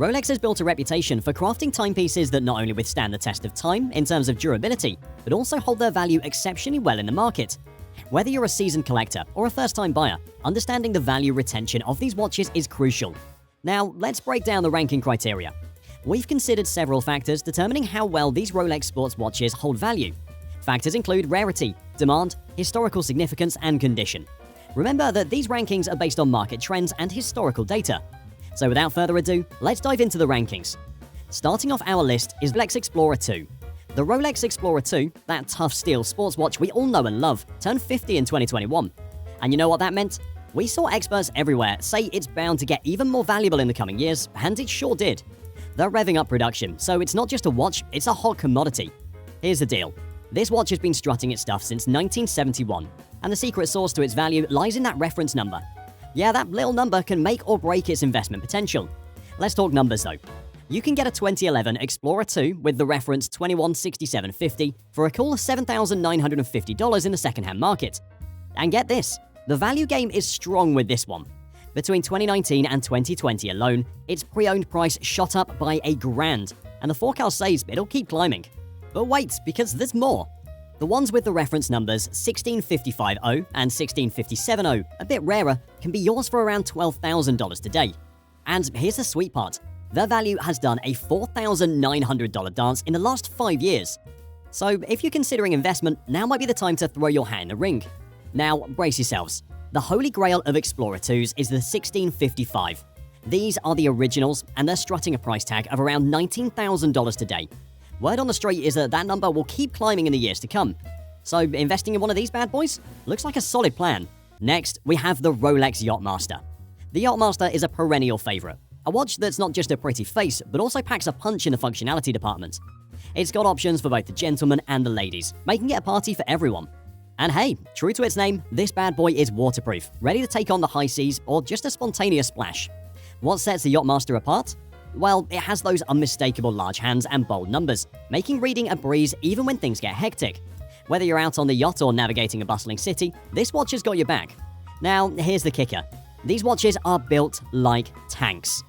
Rolex has built a reputation for crafting timepieces that not only withstand the test of time in terms of durability, but also hold their value exceptionally well in the market. Whether you're a seasoned collector or a first-time buyer, understanding the value retention of these watches is crucial. Now, let's break down the ranking criteria. We've considered several factors determining how well these Rolex sports watches hold value. Factors include rarity, demand, historical significance, and condition. Remember that these rankings are based on market trends and historical data. So without further ado, let's dive into the rankings. Starting off our list is Rolex Explorer 2. The Rolex Explorer 2, that tough steel sports watch we all know and love, turned 50 in 2021. And you know what that meant? We saw experts everywhere say it's bound to get even more valuable in the coming years, and it sure did. They're revving up production, so it's not just a watch, it's a hot commodity. Here's the deal. This watch has been strutting its stuff since 1971, and the secret sauce to its value lies in that reference number. Yeah, that little number can make or break its investment potential. Let's talk numbers though. You can get a 2011 Explorer 2 with the reference 216750 for a cool $7,950 in the secondhand market. And get this, the value game is strong with this one. Between 2019 and 2020 alone, its pre-owned price shot up by $1,000, and the forecast says it'll keep climbing. But wait, because there's more. The ones with the reference numbers 16550 and 16570, a bit rarer, can be yours for around $12,000 today. And here's the sweet part. Their value has done a $4,900 dance in the last 5 years. So if you're considering investment, now might be the time to throw your hat in the ring. Now, brace yourselves. The holy grail of Explorer 2s is the 1655. These are the originals, and they're strutting a price tag of around $19,000 today. Word on the street is that number will keep climbing in the years to come. So investing in one of these bad boys? Looks like a solid plan. Next, we have the Rolex Yacht Master. The Yacht Master is a perennial favorite. A watch that's not just a pretty face, but also packs a punch in the functionality department. It's got options for both the gentlemen and the ladies, making it a party for everyone. And hey, true to its name, this bad boy is waterproof, ready to take on the high seas or just a spontaneous splash. What sets the Yacht Master apart? Well, it has those unmistakable large hands and bold numbers, making reading a breeze even when things get hectic. Whether you're out on the yacht or navigating a bustling city, this watch has got your back. Now, here's the kicker. These watches are built like tanks.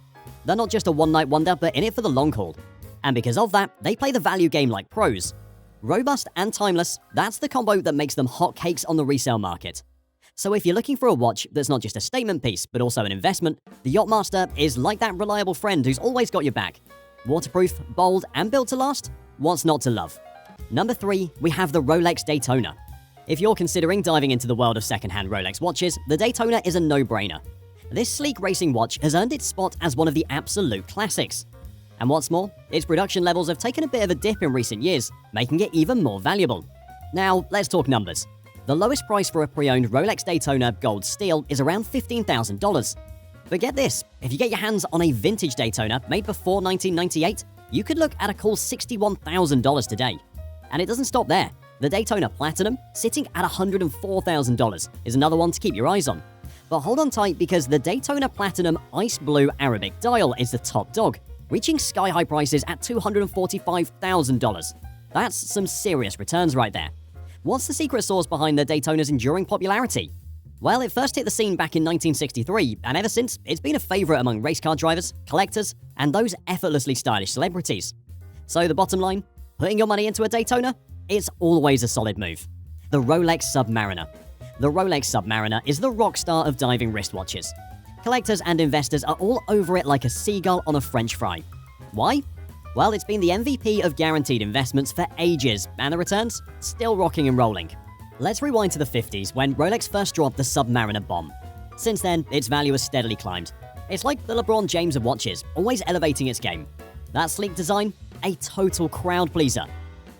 They're not just a one-night wonder, but in it for the long haul. And because of that, they play the value game like pros. Robust and timeless, that's the combo that makes them hotcakes on the resale market. So if you're looking for a watch that's not just a statement piece, but also an investment, the Yacht Master is like that reliable friend who's always got your back. Waterproof, bold, and built to last? What's not to love? Number 3, we have the Rolex Daytona. If you're considering diving into the world of secondhand Rolex watches, the Daytona is a no-brainer. This sleek racing watch has earned its spot as one of the absolute classics. And what's more, its production levels have taken a bit of a dip in recent years, making it even more valuable. Now, let's talk numbers. The lowest price for a pre-owned Rolex Daytona Gold Steel is around $15,000. But get this, if you get your hands on a vintage Daytona made before 1998, you could look at a cool $61,000 today. And it doesn't stop there. The Daytona Platinum, sitting at $104,000, is another one to keep your eyes on. But hold on tight because the Daytona Platinum Ice Blue Arabic Dial is the top dog, reaching sky-high prices at $245,000. That's some serious returns right there. What's the secret sauce behind the Daytona's enduring popularity? Well, it first hit the scene back in 1963, and ever since, it's been a favorite among race car drivers, collectors, and those effortlessly stylish celebrities. So the bottom line? Putting your money into a Daytona? It's always a solid move. The Rolex Submariner. The Rolex Submariner is the rock star of diving wristwatches. Collectors and investors are all over it like a seagull on a French fry. Why? Well, it's been the MVP of guaranteed investments for ages, and the returns? Still rocking and rolling. Let's rewind to the 50s when Rolex first dropped the Submariner bomb. Since then, its value has steadily climbed. It's like the LeBron James of watches, always elevating its game. That sleek design? A total crowd pleaser.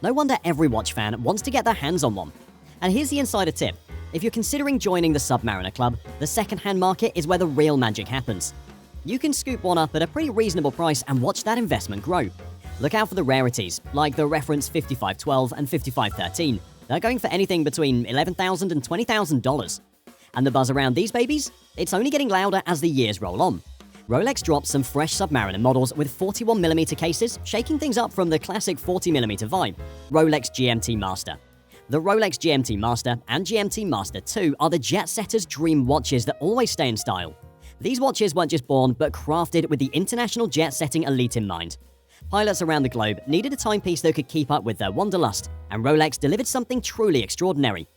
No wonder every watch fan wants to get their hands on one. And here's the insider tip. If you're considering joining the Submariner Club, the second-hand market is where the real magic happens. You can scoop one up at a pretty reasonable price and watch that investment grow. Look out for the rarities, like the reference 5512 and 5513. They're going for anything between $11,000 and $20,000. And the buzz around these babies? It's only getting louder as the years roll on. Rolex dropped some fresh Submariner models with 41mm cases, shaking things up from the classic 40mm vibe. Rolex GMT Master. The Rolex GMT Master and GMT Master 2 are the jet setter's dream watches that always stay in style. These watches weren't just born, but crafted with the international jet-setting elite in mind. Pilots around the globe needed a timepiece that could keep up with their wanderlust, and Rolex delivered something truly extraordinary.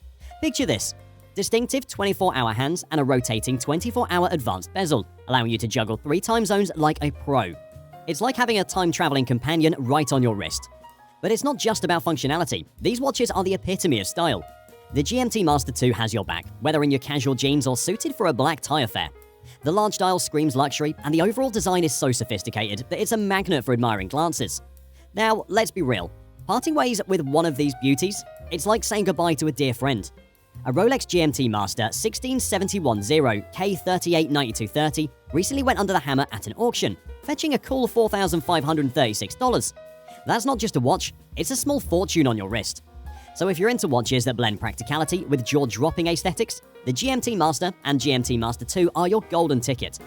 Picture this: distinctive 24-hour hands and a rotating 24-hour advanced bezel, allowing you to juggle 3 time zones like a pro. It's like having a time-traveling companion right on your wrist. But it's not just about functionality. These watches are the epitome of style. The GMT Master 2 has your back, whether in your casual jeans or suited for a black tie affair. The large dial screams luxury, and the overall design is so sophisticated that it's a magnet for admiring glances. Now, let's be real. Parting ways with one of these beauties? It's like saying goodbye to a dear friend. A Rolex GMT Master 16710 K389230 recently went under the hammer at an auction, fetching a cool $4,536. That's not just a watch, it's a small fortune on your wrist. So if you're into watches that blend practicality with jaw-dropping aesthetics, the GMT Master and GMT Master 2 are your golden ticket.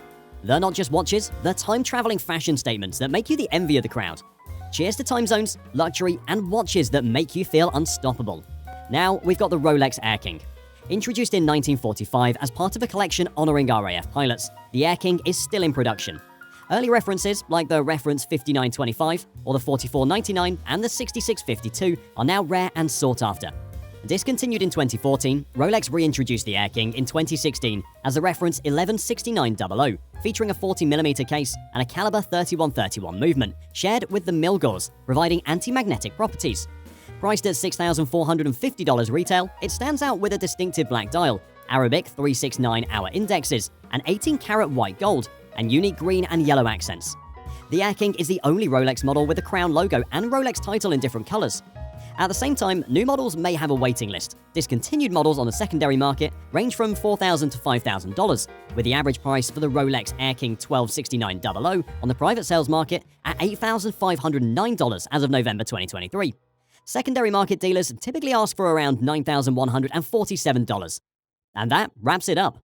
They're not just watches, they're time-traveling fashion statements that make you the envy of the crowd. Cheers to time zones, luxury, and watches that make you feel unstoppable. Now, we've got the Rolex Air King. Introduced in 1945 as part of a collection honoring RAF pilots, the Air King is still in production. Early references, like the reference 5925 or the 4499 and the 6652, are now rare and sought after. Discontinued in 2014, Rolex reintroduced the Air King in 2016 as the reference 116900, featuring a 40mm case and a caliber 3131 movement, shared with the Milgauss, providing anti-magnetic properties. Priced at $6,450 retail, it stands out with a distinctive black dial, Arabic 369-hour indexes, and 18-karat white gold, and unique green and yellow accents. The Air King is the only Rolex model with a crown logo and Rolex title in different colors. At the same time, new models may have a waiting list. Discontinued models on the secondary market range from $4,000 to $5,000, with the average price for the Rolex Air King 126900 on the private sales market at $8,509 as of November 2023. Secondary market dealers typically ask for around $9,147. And that wraps it up.